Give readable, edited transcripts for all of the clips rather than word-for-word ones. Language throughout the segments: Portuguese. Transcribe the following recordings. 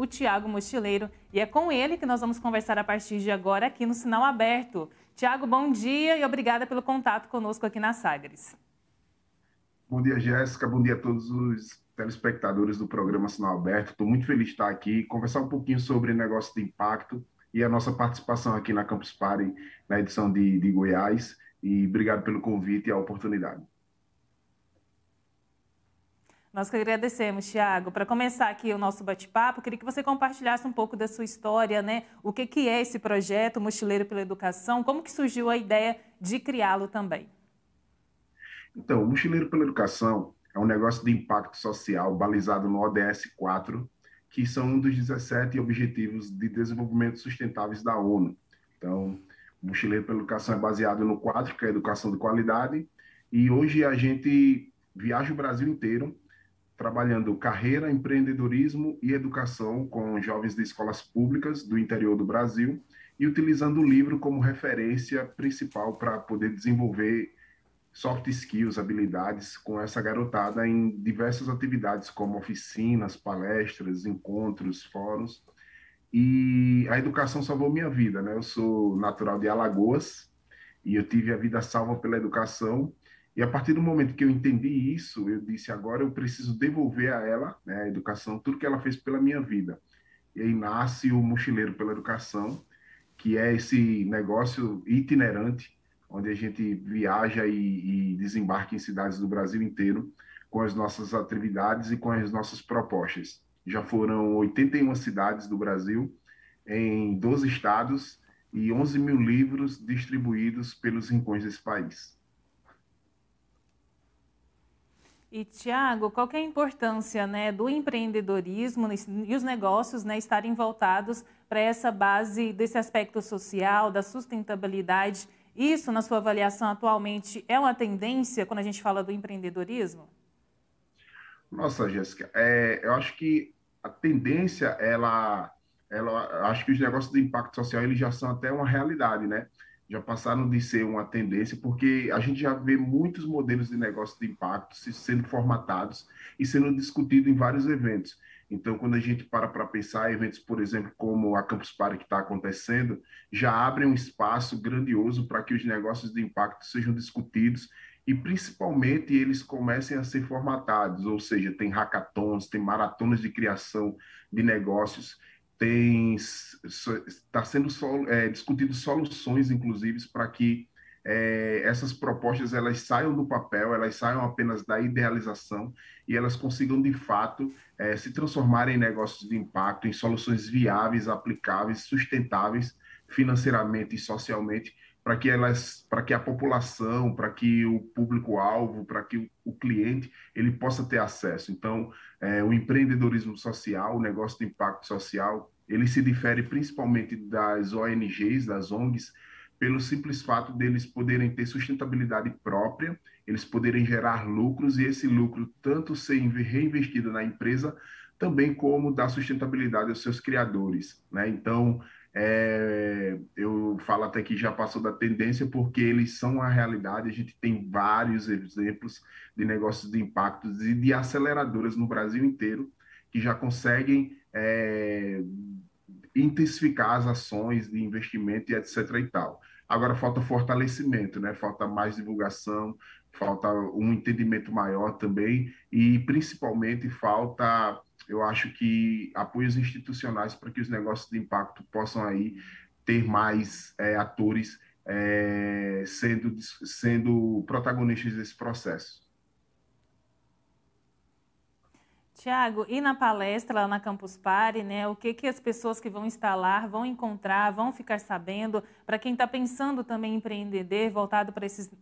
o Tiago Mochileiro, e é com ele que nós vamos conversar a partir de agora aqui no Sinal Aberto. Tiago, bom dia e obrigada pelo contato conosco aqui na Sagres. Bom dia, Jéssica. Bom dia a todos os telespectadores do programa Sinal Aberto. Estou muito feliz de estar aqui, conversar um pouquinho sobre negócio de impacto e a nossa participação aqui na Campus Party, na edição de Goiás. E obrigado pelo convite e a oportunidade. Nós que agradecemos, Tiago. Para começar aqui o nosso bate-papo, queria que você compartilhasse um pouco da sua história, né? O que é esse projeto Mochileiro pela Educação? Como que surgiu a ideia de criá-lo também? Então, o Mochileiro pela Educação é um negócio de impacto social balizado no ODS 4, que são um dos 17 Objetivos de Desenvolvimento Sustentáveis da ONU. Então, o Mochileiro pela Educação é baseado no 4, que é a educação de qualidade, e hoje a gente viaja o Brasil inteiro trabalhando carreira, empreendedorismo e educação com jovens de escolas públicas do interior do Brasil e utilizando o livro como referência principal para poder desenvolver soft skills, habilidades com essa garotada em diversas atividades como oficinas, palestras, encontros, fóruns. E a educação salvou minha vida, né? Eu sou natural de Alagoas e eu tive a vida salva pela educação. E a partir do momento que eu entendi isso, eu disse, agora eu preciso devolver a ela, né, a educação, tudo que ela fez pela minha vida. E aí nasce o Mochileiro pela Educação, que é esse negócio itinerante, onde a gente viaja e desembarca em cidades do Brasil inteiro com as nossas atividades e com as nossas propostas. Já foram 81 cidades do Brasil, em 12 estados e 11 mil livros distribuídos pelos rincões desse país. E, Tiago, qual que é a importância, né, do empreendedorismo e os negócios, né, estarem voltados para essa base desse aspecto social, da sustentabilidade? Isso, na sua avaliação atualmente, é uma tendência quando a gente fala do empreendedorismo? Nossa, Jéssica, eu acho que a tendência, acho que os negócios de impacto social, eles já são até uma realidade, né? Já passaram de ser uma tendência, porque a gente já vê muitos modelos de negócio de impacto sendo formatados e sendo discutido em vários eventos. Então, quando a gente para pensar, eventos, por exemplo, como a Campus Party que está acontecendo, já abrem um espaço grandioso para que os negócios de impacto sejam discutidos e principalmente eles comecem a ser formatados, ou seja, tem hackathons, tem maratonas de criação de negócios, está sendo discutido soluções, inclusive, para que essas propostas elas saiam do papel, elas saiam apenas da idealização e elas consigam de fato se transformar em negócios de impacto, em soluções viáveis, aplicáveis, sustentáveis financeiramente e socialmente para que a população, para que o público-alvo, para que o cliente ele possa ter acesso. Então, o empreendedorismo social, o negócio de impacto social, ele se difere principalmente das ONGs, das ONGs, pelo simples fato deles poderem ter sustentabilidade própria, eles poderem gerar lucros e esse lucro tanto ser reinvestido na empresa, também como dar sustentabilidade aos seus criadores, né? Então, eu falo até que já passou da tendência porque eles são a realidade. A gente tem vários exemplos de negócios de impactos e de aceleradoras no Brasil inteiro que já conseguem intensificar as ações de investimento e etc. e tal. Agora falta fortalecimento, né? Falta mais divulgação, falta um entendimento maior também e principalmente falta, eu acho que apoios institucionais para que os negócios de impacto possam aí ter mais atores sendo protagonistas desse processo. Tiago, e na palestra lá na Campus Party, né, o que as pessoas que vão estar lá vão encontrar, vão ficar sabendo, para quem está pensando também em empreender, voltado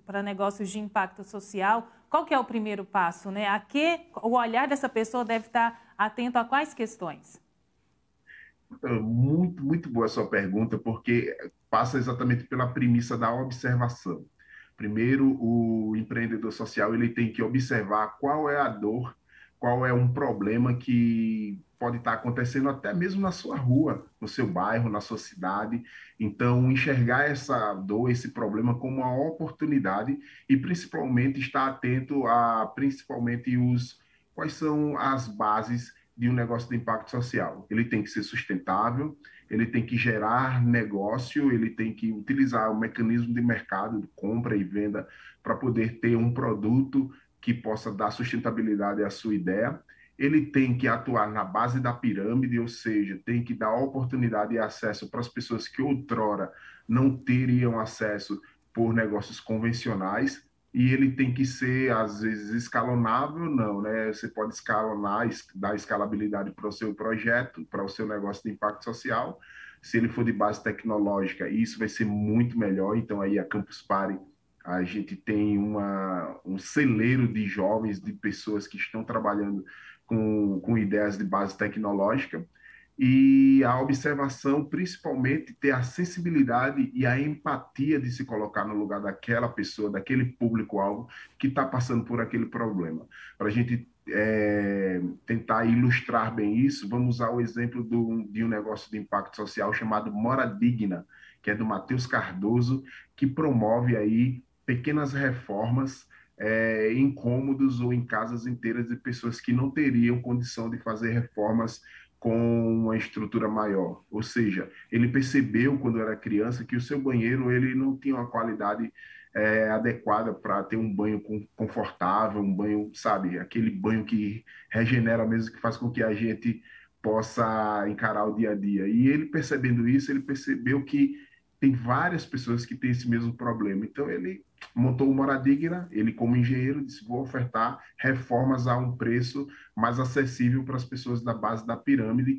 para negócios de impacto social, qual que é o primeiro passo, né? A que o olhar dessa pessoa deve estar atento a quais questões? Muito, muito boa a sua pergunta, porque passa exatamente pela premissa da observação. Primeiro, o empreendedor social ele tem que observar qual é a dor, qual é um problema que pode estar acontecendo até mesmo na sua rua, no seu bairro, na sua cidade. Então, enxergar essa dor, esse problema como uma oportunidade e principalmente estar atento a principalmente quais são as bases de um negócio de impacto social. Ele tem que ser sustentável, ele tem que gerar negócio, ele tem que utilizar o mecanismo de mercado, de compra e venda, para poder ter um produto que possa dar sustentabilidade à sua ideia. Ele tem que atuar na base da pirâmide, ou seja, tem que dar oportunidade e acesso para as pessoas que outrora não teriam acesso por negócios convencionais, e ele tem que ser, às vezes, escalonável, não, né? Você pode escalonar, dar escalabilidade para o seu projeto, para o seu negócio de impacto social. Se ele for de base tecnológica, isso vai ser muito melhor. Então, aí a Campus Party, a gente tem um celeiro de jovens, de pessoas que estão trabalhando com ideias de base tecnológica, e a observação, principalmente, ter a sensibilidade e a empatia de se colocar no lugar daquela pessoa, daquele público-alvo que está passando por aquele problema. Para a gente tentar ilustrar bem isso, vamos usar o exemplo de um negócio de impacto social chamado Mora Digna, que é do Matheus Cardoso, que promove aí pequenas reformas em cômodos ou em casas inteiras de pessoas que não teriam condição de fazer reformas com uma estrutura maior. Ou seja, ele percebeu quando era criança que o seu banheiro ele não tinha uma qualidade adequada para ter um banho confortável, um banho, sabe, aquele banho que regenera mesmo, que faz com que a gente possa encarar o dia a dia. E ele percebendo isso, ele percebeu que tem várias pessoas que têm esse mesmo problema. Então ele montou o Moradigna, ele como engenheiro disse, vou ofertar reformas a um preço mais acessível para as pessoas da base da pirâmide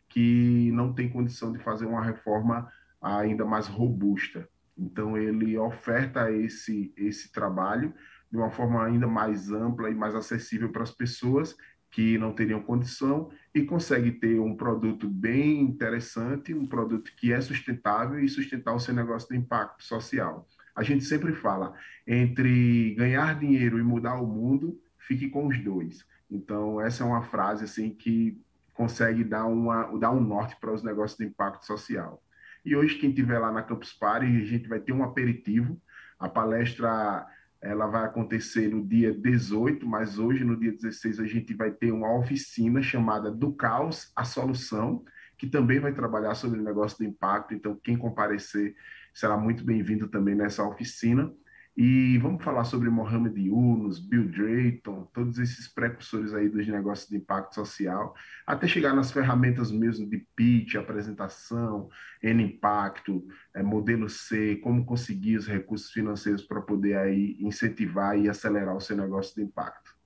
que não tem condição de fazer uma reforma ainda mais robusta. Então, ele oferta esse trabalho de uma forma ainda mais ampla e mais acessível para as pessoas que não teriam condição e consegue ter um produto bem interessante, um produto que é sustentável e sustentar o seu negócio de impacto social. A gente sempre fala, entre ganhar dinheiro e mudar o mundo, fique com os dois. Então, essa é uma frase assim que consegue dar um norte para os negócios de impacto social. E hoje, quem estiver lá na Campus Party, a gente vai ter um aperitivo. A palestra ela vai acontecer no dia 18, mas hoje, no dia 16, a gente vai ter uma oficina chamada Do Caos à Solução, que também vai trabalhar sobre o negócio do impacto. Então, quem comparecer será muito bem-vindo também nessa oficina. E vamos falar sobre Mohamed Yunus, Bill Drayton, todos esses precursores aí dos negócios de impacto social, até chegar nas ferramentas mesmo de pitch, apresentação, N-Impacto, modelo C, como conseguir os recursos financeiros para poder aí incentivar e acelerar o seu negócio de impacto.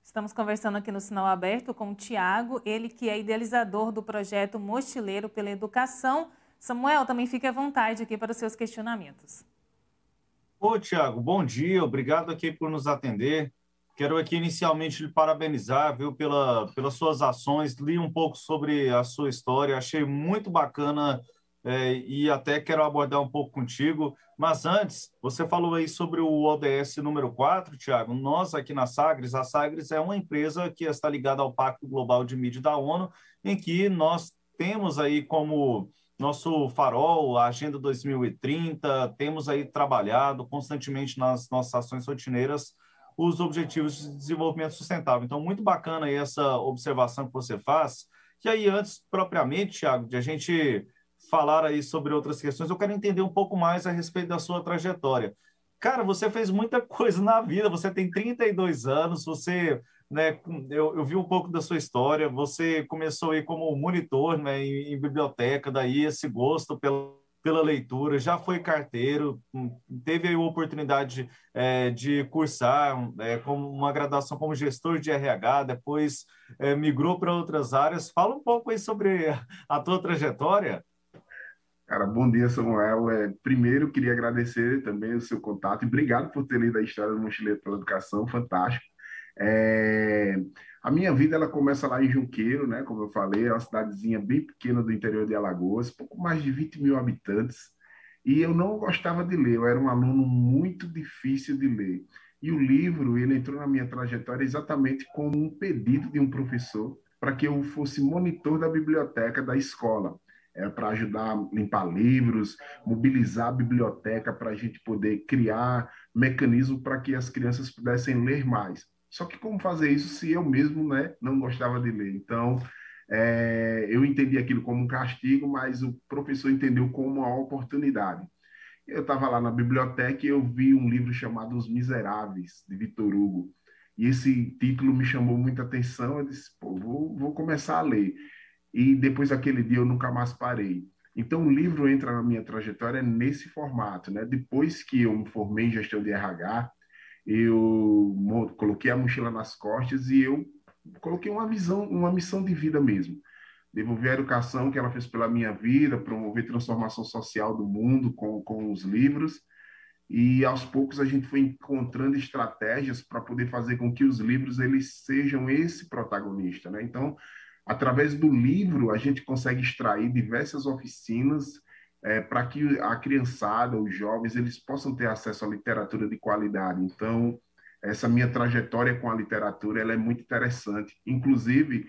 Estamos conversando aqui no Sinal Aberto com o Tiago, ele que é idealizador do projeto Mochileiro pela Educação. Samuel, também fique à vontade aqui para os seus questionamentos. Ô, Tiago, bom dia, obrigado aqui por nos atender. Quero aqui inicialmente lhe parabenizar, viu, pelas suas ações, li um pouco sobre a sua história, achei muito bacana e até quero abordar um pouco contigo. Mas antes, você falou aí sobre o ODS número 4, Tiago. Nós aqui na Sagres, a Sagres é uma empresa que está ligada ao Pacto Global de Mídia da ONU, em que nós temos aí como nosso farol, a Agenda 2030, temos aí trabalhado constantemente nas nossas ações rotineiras os Objetivos de Desenvolvimento Sustentável. Então, muito bacana aí essa observação que você faz. E aí, antes, propriamente, Thiago, de a gente falar aí sobre outras questões, eu quero entender um pouco mais a respeito da sua trajetória. Cara, você fez muita coisa na vida, você tem 32 anos, você... Né, eu vi um pouco da sua história, você começou aí como monitor, né, em biblioteca, daí esse gosto pela leitura, já foi carteiro, teve aí a oportunidade de cursar como uma graduação como gestor de RH, depois migrou para outras áreas. Fala um pouco aí sobre a tua trajetória. Cara, bom dia, Samuel. Primeiro, queria agradecer também o seu contato e obrigado por ter lido a história do Mochileiro pela Educação, fantástico. É, a minha vida ela começa lá em Junqueiro, né? Como eu falei, é uma cidadezinha bem pequena do interior de Alagoas, pouco mais de 20 mil habitantes, e eu não gostava de ler, eu era um aluno muito difícil de ler. E o livro, ele entrou na minha trajetória exatamente como um pedido de um professor para que eu fosse monitor da biblioteca da escola. Era para ajudar a limpar livros, mobilizar a biblioteca para a gente poder criar mecanismo para que as crianças pudessem ler mais. Só que como fazer isso se eu mesmo, né, não gostava de ler? Então, eu entendi aquilo como um castigo, mas o professor entendeu como uma oportunidade. Eu estava lá na biblioteca e eu vi um livro chamado Os Miseráveis, de Victor Hugo. E esse título me chamou muita atenção. Eu disse, pô, vou começar a ler. E depois daquele dia eu nunca mais parei. Então o livro entra na minha trajetória nesse formato, né? Depois que eu me formei em gestão de RH, eu coloquei a mochila nas costas e eu coloquei uma visão, uma missão de vida mesmo. Devolver a educação que ela fez pela minha vida, promover transformação social do mundo com os livros. E aos poucos a gente foi encontrando estratégias para poder fazer com que os livros eles sejam esse protagonista, né? Então, através do livro, a gente consegue extrair diversas oficinas para que a criançada, os jovens, eles possam ter acesso à literatura de qualidade. Então, essa minha trajetória com a literatura ela é muito interessante. Inclusive,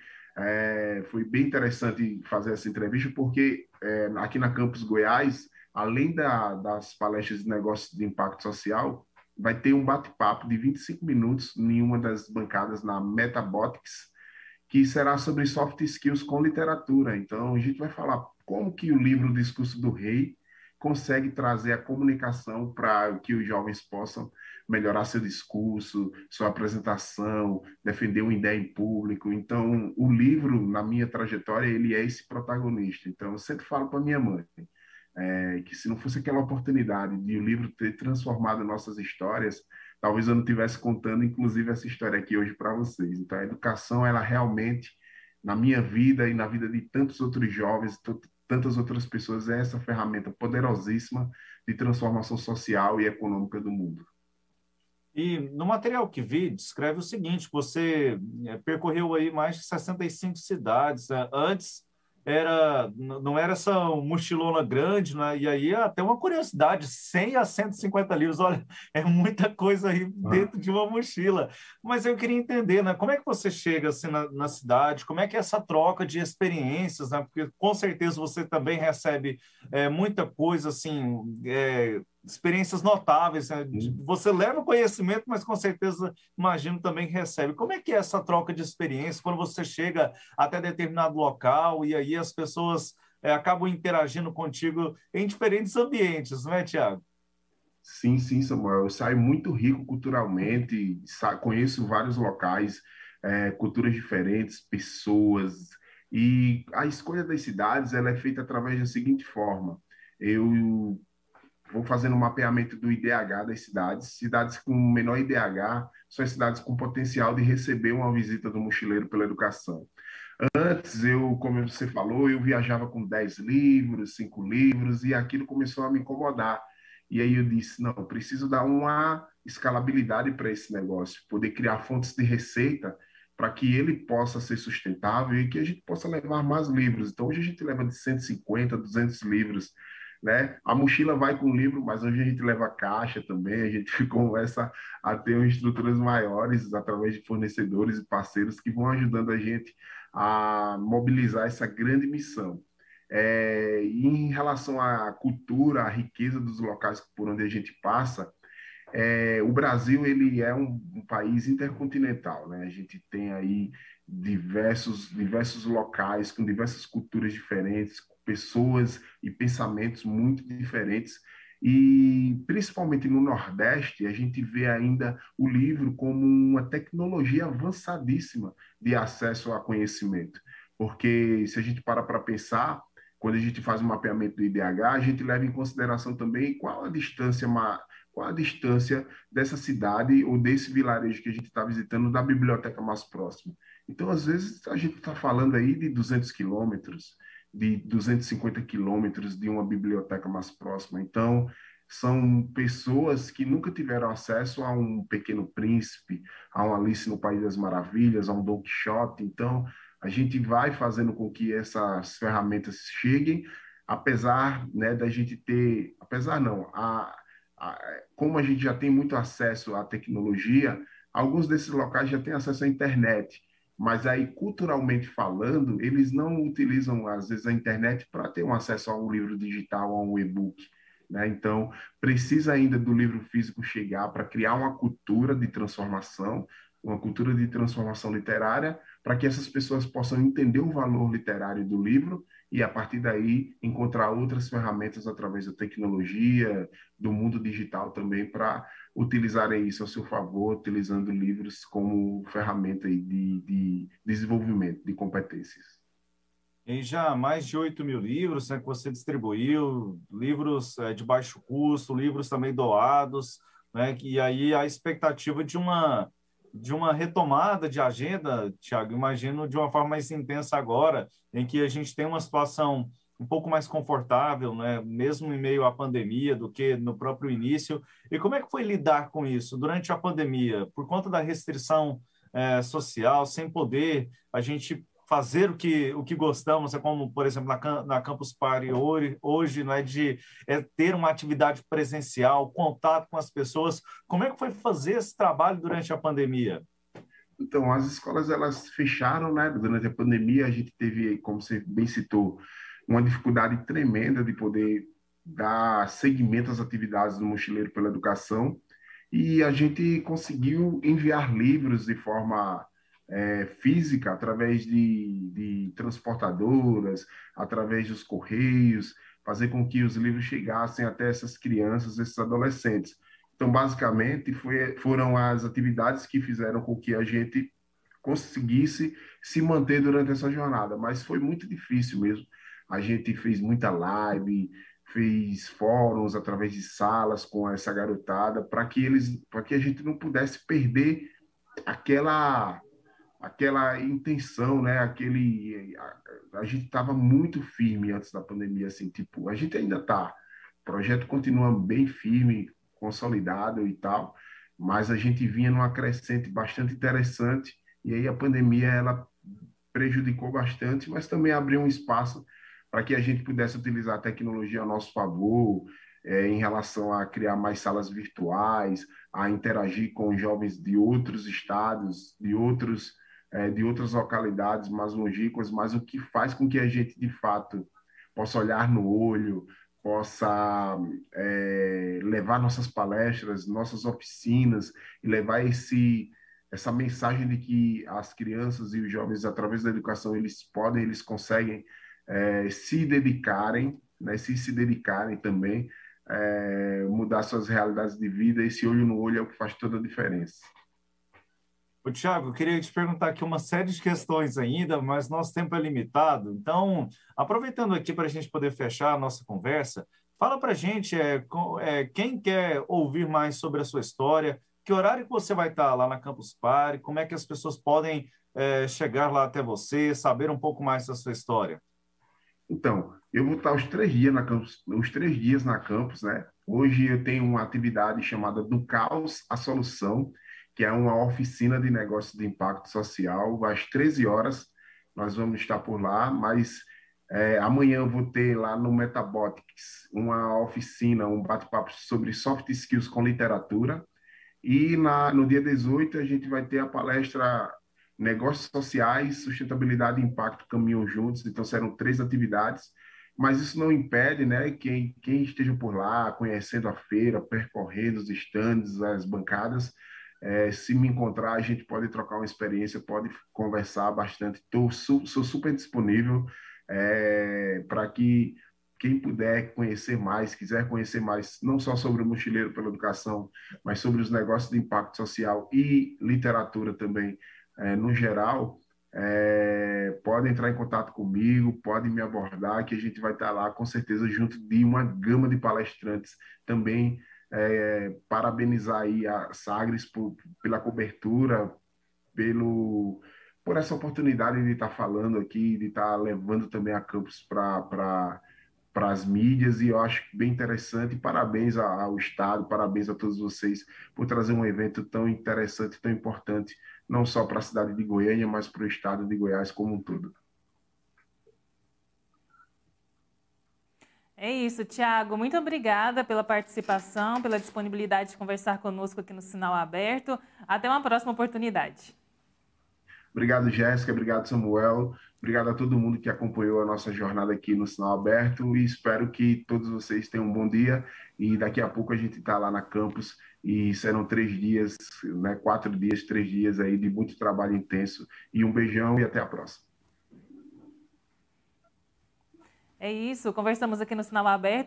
foi bem interessante fazer essa entrevista, porque aqui na Campus Goiás, além das palestras de negócios de impacto social, vai ter um bate-papo de 25 minutos em uma das bancadas na Metabotics, que será sobre soft skills com literatura. Então, a gente vai falar como que o livro Discurso do Rei consegue trazer a comunicação para que os jovens possam melhorar seu discurso, sua apresentação, defender uma ideia em público. Então, o livro, na minha trajetória, ele é esse protagonista. Então, eu sempre falo para minha mãe, que se não fosse aquela oportunidade de o livro ter transformado nossas histórias, talvez eu não estivesse contando, inclusive, essa história aqui hoje para vocês. Então, a educação, ela realmente, na minha vida e na vida de tantos outros jovens, tantas outras pessoas, é essa ferramenta poderosíssima de transformação social e econômica do mundo. E no material que vi, descreve o seguinte: você percorreu aí mais de 65 cidades, né? Antes não era essa mochilona grande, né? E aí até uma curiosidade, 100 a 150 livros, olha, é muita coisa aí dentro de uma mochila. Mas eu queria entender, né? Como é que você chega assim na cidade? Como é que é essa troca de experiências, né? Porque com certeza você também recebe muita coisa assim, experiências notáveis, né? Você leva conhecimento, mas com certeza imagino também que recebe. Como é que é essa troca de experiência quando você chega até determinado local e aí as pessoas acabam interagindo contigo em diferentes ambientes, não é, Tiago? Sim, sim, Samuel. Eu saio muito rico culturalmente, conheço vários locais, culturas diferentes, pessoas, e a escolha das cidades ela é feita através da seguinte forma. Eu vou fazendo um mapeamento do IDH das cidades. Cidades com menor IDH são as cidades com potencial de receber uma visita do mochileiro pela educação. Antes, como você falou, eu viajava com 10 livros, 5 livros, e aquilo começou a me incomodar. E aí eu disse, não, eu preciso dar uma escalabilidade para esse negócio, poder criar fontes de receita para que ele possa ser sustentável e que a gente possa levar mais livros. Então, hoje a gente leva de 150, 200 livros, né? A mochila vai com livro, mas hoje a gente leva caixa também, a gente começa a ter estruturas maiores através de fornecedores e parceiros que vão ajudando a gente a mobilizar essa grande missão. E em relação à cultura, à riqueza dos locais por onde a gente passa, o Brasil ele é um país intercontinental, né? A gente tem aí diversos locais com diversas culturas diferentes, com pessoas e pensamentos muito diferentes. E principalmente no Nordeste, a gente vê ainda o livro como uma tecnologia avançadíssima de acesso a conhecimento. Porque se a gente para pensar, quando a gente faz o mapeamento do IDH, a gente leva em consideração também qual a distância dessa cidade ou desse vilarejo que a gente está visitando da biblioteca mais próxima. Então, às vezes, a gente está falando aí de 200 quilômetros, de 250 quilômetros de uma biblioteca mais próxima. Então, são pessoas que nunca tiveram acesso a um Pequeno Príncipe, a um Alice no País das Maravilhas, a um Don Quixote. Então, a gente vai fazendo com que essas ferramentas cheguem, apesar, né, da gente ter, apesar não, como a gente já tem muito acesso à tecnologia, alguns desses locais já têm acesso à internet, mas aí, culturalmente falando, eles não utilizam, às vezes, a internet para ter um acesso a um livro digital, a um e-book, né? Então, precisa ainda do livro físico chegar para criar uma cultura de transformação, uma cultura de transformação literária, para que essas pessoas possam entender o valor literário do livro e, a partir daí, encontrar outras ferramentas através da tecnologia, do mundo digital também, para utilizarem isso a seu favor, utilizando livros como ferramenta de desenvolvimento de competências. E já mais de 8.000 livros, né, que você distribuiu, livros de baixo custo, livros também doados, né, e aí a expectativa de uma retomada de agenda, Tiago, imagino de uma forma mais intensa agora, em que a gente tem uma situação um pouco mais confortável, né, mesmo em meio à pandemia, do que no próprio início. E como é que foi lidar com isso durante a pandemia? Por conta da restrição social, sem poder a gente fazer o que gostamos, é como, por exemplo, na Campus Party hoje, não é de ter uma atividade presencial, contato com as pessoas. Como é que foi fazer esse trabalho durante a pandemia? Então, as escolas elas fecharam, né? Durante a pandemia, a gente teve, como você bem citou, uma dificuldade tremenda de poder dar seguimento às atividades do Mochileiro pela Educação, e a gente conseguiu enviar livros de forma física, através de transportadoras, através dos correios, fazer com que os livros chegassem até essas crianças, esses adolescentes. Então, basicamente, foram as atividades que fizeram com que a gente conseguisse se manter durante essa jornada, mas foi muito difícil mesmo. A gente fez muita live, fez fóruns através de salas com essa garotada, para que a gente não pudesse perder aquela aquela intenção, né? A gente estava muito firme antes da pandemia, assim, tipo, a gente ainda está, o projeto continua bem firme, consolidado e tal, mas a gente vinha numa crescente bastante interessante, e aí a pandemia ela prejudicou bastante, mas também abriu um espaço para que a gente pudesse utilizar a tecnologia a nosso favor, em relação a criar mais salas virtuais, a interagir com jovens de outros estados, de outras localidades mais longínquas, mas o que faz com que a gente, de fato, possa olhar no olho, possa levar nossas palestras, nossas oficinas e levar essa mensagem de que as crianças e os jovens, através da educação, eles conseguem se dedicarem, né, se dedicarem também, mudar suas realidades de vida. Esse olho no olho é o que faz toda a diferença. Ô, Tiago, eu queria te perguntar aqui uma série de questões ainda, mas nosso tempo é limitado. Então, aproveitando aqui para a gente poder fechar a nossa conversa, fala para a gente quem quer ouvir mais sobre a sua história, que horário que você vai estar lá na Campus Party, como é que as pessoas podem chegar lá até você, saber um pouco mais da sua história. Então, eu vou estar os 3 dias na campus, né? Hoje eu tenho uma atividade chamada Do Caos à Solução, que é uma oficina de negócios de impacto social, às 13 horas. Nós vamos estar por lá, mas amanhã eu vou ter lá no Metabotics uma oficina, um bate-papo sobre soft skills com literatura. E no dia 18 a gente vai ter a palestra Negócios Sociais, Sustentabilidade e Impacto Caminham Juntos. Então serão 3 atividades, mas isso não impede, né, quem esteja por lá, conhecendo a feira, percorrendo os estandes, as bancadas, se me encontrar, a gente pode trocar uma experiência, pode conversar bastante. Sou super disponível para que quem puder conhecer mais, quiser conhecer mais, não só sobre o Mochileiro pela Educação, mas sobre os negócios de impacto social e literatura também, no geral, pode entrar em contato comigo, pode me abordar, que a gente vai estar lá, com certeza, junto de uma gama de palestrantes também. Parabenizar aí a Sagres pela cobertura, por essa oportunidade de estar falando aqui, de estar levando também a Campus para as mídias, e eu acho bem interessante. Parabéns ao Estado, parabéns a todos vocês por trazer um evento tão interessante, tão importante, não só para a cidade de Goiânia, mas para o estado de Goiás como um todo. É isso, Tiago. Muito obrigada pela participação, pela disponibilidade de conversar conosco aqui no Sinal Aberto. Até uma próxima oportunidade. Obrigado, Jéssica. Obrigado, Samuel. Obrigado a todo mundo que acompanhou a nossa jornada aqui no Sinal Aberto e espero que todos vocês tenham um bom dia e daqui a pouco a gente está lá na campus e serão 3 dias, né, 4 dias, 3 dias aí de muito trabalho intenso e um beijão e até a próxima. É isso, conversamos aqui no Sinal Aberto.